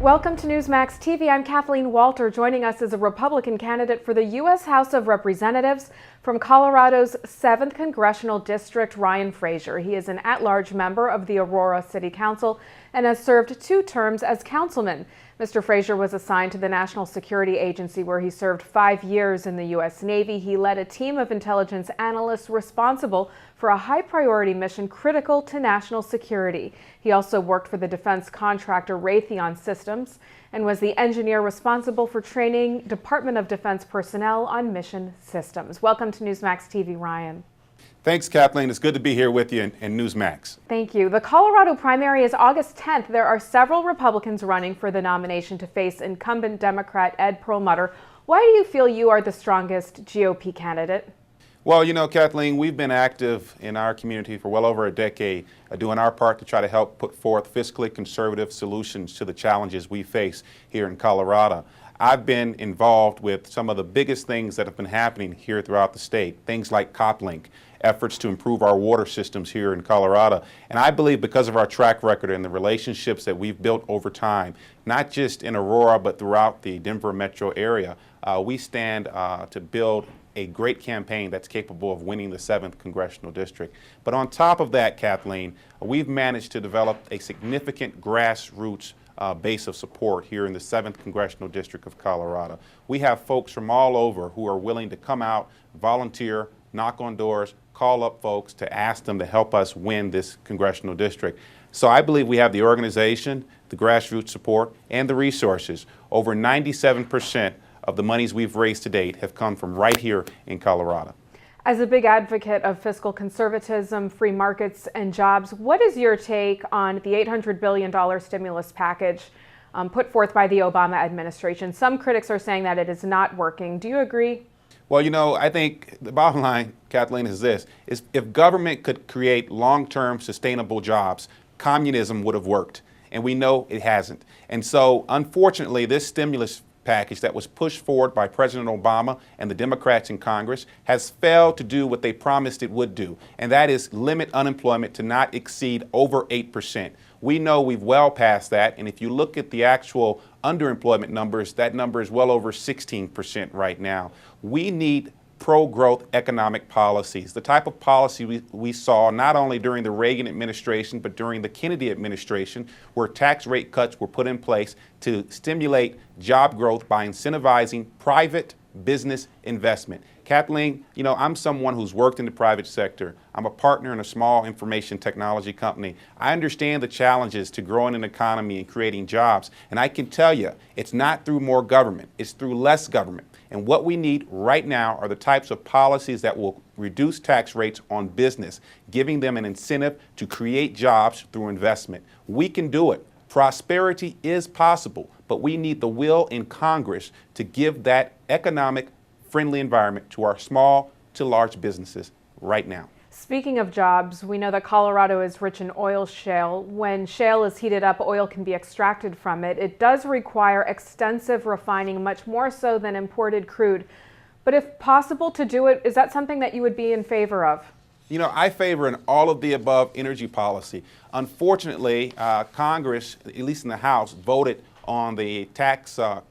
Welcome to Newsmax TV. I'm Kathleen Walter. Joining us is a Republican candidate for the U.S. House of Representatives from Colorado's 7th Congressional District, Ryan Frazier. He is an at-large member of the Aurora City Council and has served 2 terms as councilman. Mr. Frazier was assigned to the National Security Agency, where he served 5 years in the U.S. Navy. He led a team of intelligence analysts responsible for a high-priority mission critical to national security. He also worked for the defense contractor Raytheon Systems and was the engineer responsible for training Department of Defense personnel on mission systems. Welcome to Newsmax TV, Ryan. Thanks, Kathleen. It's good to be here with you in Newsmax. Thank you. The Colorado primary is August 10th. There are several Republicans running for the nomination to face incumbent Democrat Ed Perlmutter. Why do you feel you are the strongest GOP candidate? Well, you know, Kathleen, we've been active in our community for well over a decade, doing our part to try to help put forth fiscally conservative solutions to the challenges we face here in Colorado. I've been involved with some of the biggest things that have been happening here throughout the state, things like CopLink, efforts to improve our water systems here in Colorado. And I believe because of our track record and the relationships that we've built over time, not just in Aurora, but throughout the Denver metro area, we stand to build a great campaign that's capable of winning the 7th Congressional District. But on top of that, Kathleen, we've managed to develop a significant grassroots base of support here in the 7th Congressional District of Colorado. We have folks from all over who are willing to come out, volunteer, knock on doors, call up folks to ask them to help us win this congressional district. So I believe we have the organization, the grassroots support, and the resources. Over 97% of the monies we've raised to date have come from right here in Colorado. As a big advocate of fiscal conservatism, free markets, and jobs, what is your take on the $800 billion stimulus package put forth by the Obama administration? Some critics are saying that it is not working. Do you agree? Well, you know, I think the bottom line, Kathleen, is this, is if government could create long-term sustainable jobs, communism would have worked. And we know it hasn't. And so, unfortunately, this stimulus package that was pushed forward by President Obama and the Democrats in Congress has failed to do what they promised it would do, and that is limit unemployment to not exceed over 8%. We know we've well passed that, and if you look at the actual underemployment numbers, that number is well over 16% right now. We need pro-growth economic policies, the type of policy we saw not only during the Reagan administration, but during the Kennedy administration, where tax rate cuts were put in place to stimulate job growth by incentivizing private business investment. Kathleen, you know, I'm someone who's worked in the private sector. I'm a partner in a small information technology company. I understand the challenges to growing an economy and creating jobs. And I can tell you, it's not through more government, it's through less government. And what we need right now are the types of policies that will reduce tax rates on business, giving them an incentive to create jobs through investment. We can do it. Prosperity is possible, but we need the will in Congress to give that economic friendly environment to our small to large businesses right now. Speaking of jobs, we know that Colorado is rich in oil shale. When shale is heated up, oil can be extracted from it. It does require extensive refining, much more so than imported crude. But if possible to do it, is that something that you would be in favor of? You know, I favor an all of the above energy policy. Unfortunately, Congress, at least in the House, voted on the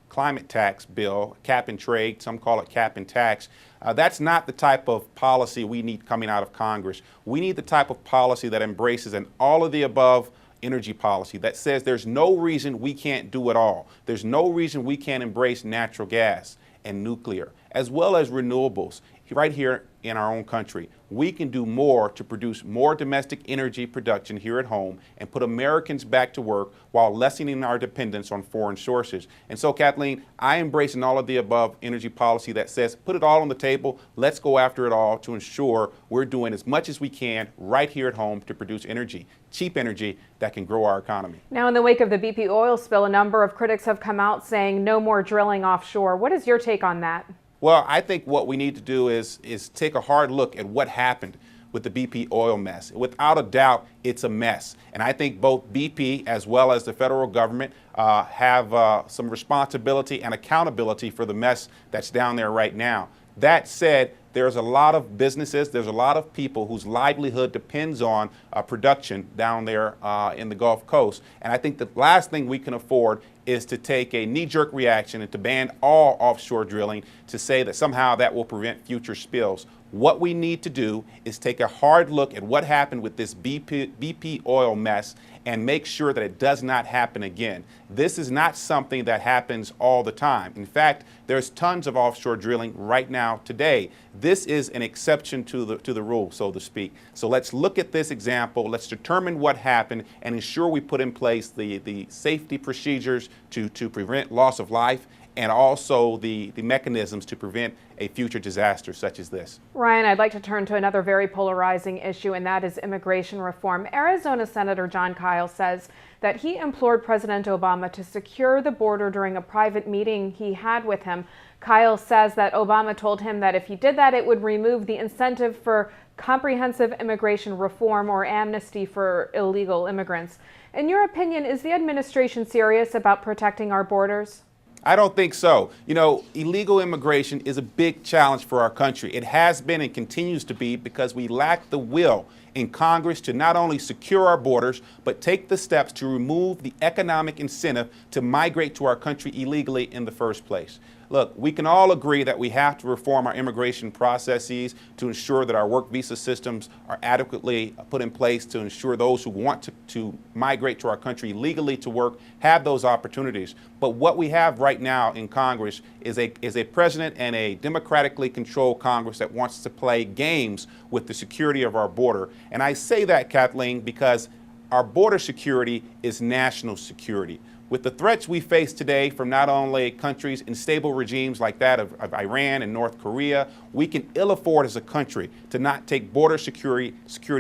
climate tax bill, cap and trade, some call it cap and tax. That's not the type of policy we need coming out of Congress. We need the type of policy that embraces an all of the above energy policy that says there's no reason we can't do it all. There's no reason we can't embrace natural gas and nuclear, as well as renewables right here in our own country. We can do more to produce more domestic energy production here at home and put Americans back to work while lessening our dependence on foreign sources. And so, Kathleen, I embrace an all of the above energy policy that says put it all on the table, let's go after it all to ensure we're doing as much as we can right here at home to produce energy, cheap energy that can grow our economy. Now, in the wake of the BP oil spill, a number of critics have come out saying no more drilling offshore. What is your take on that? Well, I think what we need to do is take a hard look at what happened with the BP oil mess. Without a doubt, it's a mess. And I think both BP as well as the federal government have some responsibility and accountability for the mess that's down there right now. That said, there's a lot of businesses, there's a lot of people whose livelihood depends on production down there in the Gulf Coast. And I think the last thing we can afford is to take a knee-jerk reaction and to ban all offshore drilling, to say that somehow that will prevent future spills. What we need to do is take a hard look at what happened with this BP oil mess and make sure that it does not happen again. This is not something that happens all the time. In fact, there's tons of offshore drilling right now today. This is an exception to the rule, so to speak. So let's look at this example. Let's determine what happened and ensure we put in place the safety procedures to prevent loss of life, and also the mechanisms to prevent a future disaster such as this. Ryan, I'd like to turn to another very polarizing issue, and that is immigration reform. Arizona Senator Jon Kyl says that he implored President Obama to secure the border during a private meeting he had with him. Kyl says that Obama told him that if he did that, it would remove the incentive for comprehensive immigration reform or amnesty for illegal immigrants. In your opinion, is the administration serious about protecting our borders? I don't think so. You know, illegal immigration is a big challenge for our country. It has been and continues to be because we lack the will in Congress to not only secure our borders, but take the steps to remove the economic incentive to migrate to our country illegally in the first place. Look, we can all agree that we have to reform our immigration processes to ensure that our work visa systems are adequately put in place to ensure those who want to migrate to our country legally to work have those opportunities. But what we have right now in Congress is a president and a democratically controlled Congress that wants to play games with the security of our border. And I say that, Kathleen, because our border security is national security. With the threats we face today from not only countries in stable regimes like that of Iran and North Korea, we can ill afford as a country to not take border security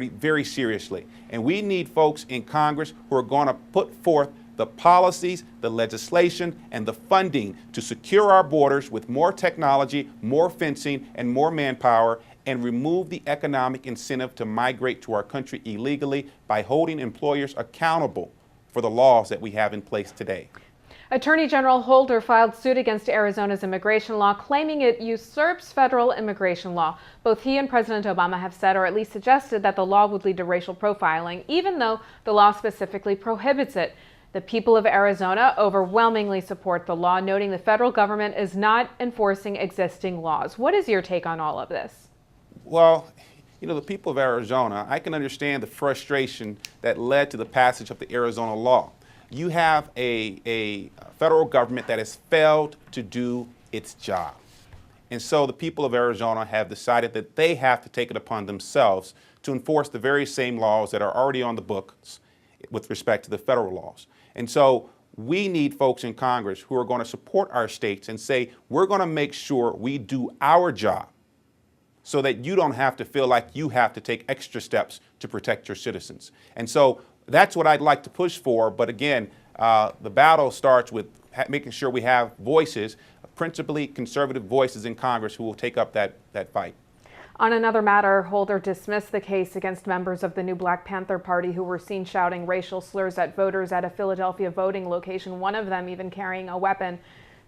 very seriously. And we need folks in Congress who are going to put forth the policies, the legislation, and the funding to secure our borders with more technology, more fencing, and more manpower, and remove the economic incentive to migrate to our country illegally by holding employers accountable for the laws that we have in place today. Attorney General Holder filed suit against Arizona's immigration law, claiming it usurps federal immigration law. Both he and President Obama have said, or at least suggested, that the law would lead to racial profiling, even though the law specifically prohibits it. The people of Arizona overwhelmingly support the law, noting the federal government is not enforcing existing laws. What is your take on all of this? Well, you know, the people of Arizona, I can understand the frustration that led to the passage of the Arizona law. You have a federal government that has failed to do its job. And so the people of Arizona have decided that they have to take it upon themselves to enforce the very same laws that are already on the books with respect to the federal laws. And so we need folks in Congress who are going to support our states and say, we're going to make sure we do our job, so that you don't have to feel like you have to take extra steps to protect your citizens. And so that's what I'd like to push for. But again, the battle starts with making sure we have voices, principally conservative voices in Congress, who will take up that fight. On another matter, Holder dismissed the case against members of the new Black Panther Party who were seen shouting racial slurs at voters at a Philadelphia voting location, one of them even carrying a weapon.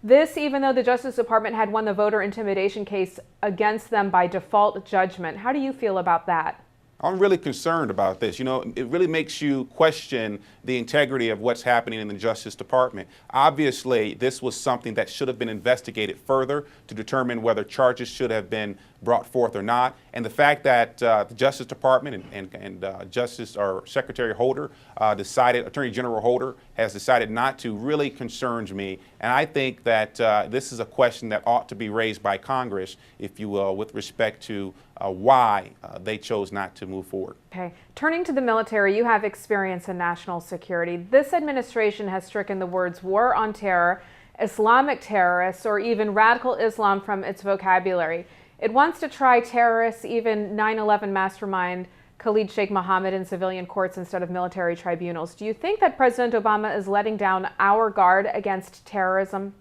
This, even though the Justice Department had won the voter intimidation case against them by default judgment. How do you feel about that? I'm really concerned about this. You know, it really makes you question the integrity of what's happening in the Justice Department. Obviously, this was something that should have been investigated further to determine whether charges should have been brought forth or not. And the fact that the Justice Department and Justice or Secretary Holder Attorney General Holder has decided not to really concerns me. And I think that this is a question that ought to be raised by Congress, if you will, with respect to why they chose not to move forward. Okay. Turning to the military, you have experience in national security. This administration has stricken the words war on terror, Islamic terrorists, or even radical Islam from its vocabulary. It wants to try terrorists, even 9/11 mastermind Khalid Sheikh Mohammed, in civilian courts instead of military tribunals. Do you think that President Obama is letting down our guard against terrorism?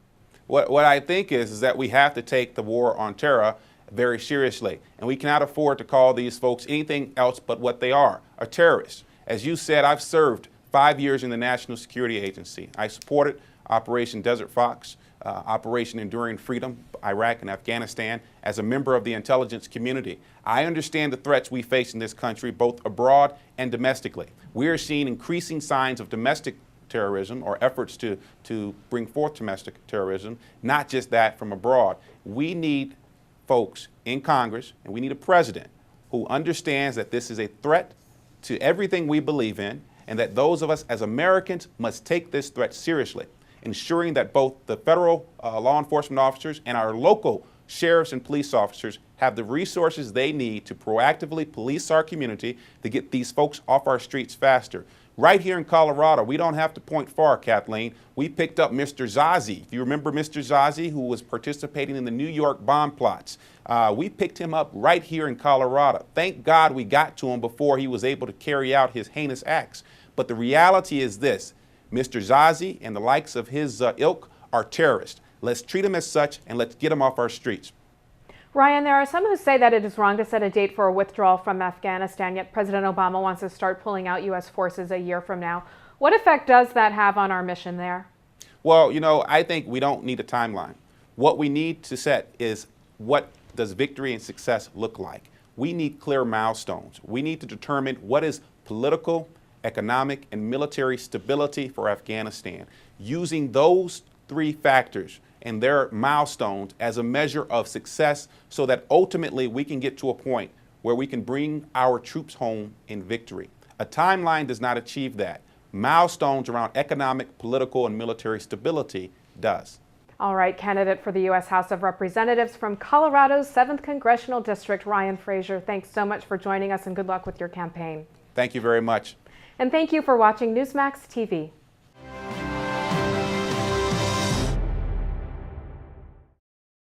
What I think is that we have to take the war on terror very seriously. And we cannot afford to call these folks anything else but what they are, a terrorist. As you said, I've served 5 years in the National Security Agency. I supported Operation Desert Fox, Operation Enduring Freedom, Iraq and Afghanistan, as a member of the intelligence community. I understand the threats we face in this country, both abroad and domestically. We are seeing increasing signs of domestic terrorism or efforts to bring forth domestic terrorism, not just that from abroad. We need folks in Congress, and we need a president who understands that this is a threat to everything we believe in, and that those of us as Americans must take this threat seriously, ensuring that both the federal law enforcement officers and our local sheriffs and police officers have the resources they need to proactively police our community to get these folks off our streets faster. Right here in Colorado, we don't have to point far, Kathleen. We picked up Mr. Zazi. If you remember Mr. Zazi, who was participating in the New York bomb plots, we picked him up right here in Colorado. Thank God we got to him before he was able to carry out his heinous acts. But the reality is this: Mr. Zazi and the likes of his ilk are terrorists. Let's treat them as such, and let's get them off our streets. Ryan, there are some who say that it is wrong to set a date for a withdrawal from Afghanistan, yet President Obama wants to start pulling out U.S. forces a year from now. What effect does that have on our mission there? Well, I think we don't need a timeline. What we need to set is, what does victory and success look like? We need clear milestones. We need to determine what is political, economic, and military stability for Afghanistan, using those three factors and their milestones as a measure of success, so that ultimately we can get to a point where we can bring our troops home in victory. A timeline does not achieve that. Milestones around economic, political, and military stability does. All right, candidate for the U.S. House of Representatives from Colorado's 7th Congressional District, Ryan Frazier, thanks so much for joining us, and good luck with your campaign. Thank you very much. And thank you for watching Newsmax TV.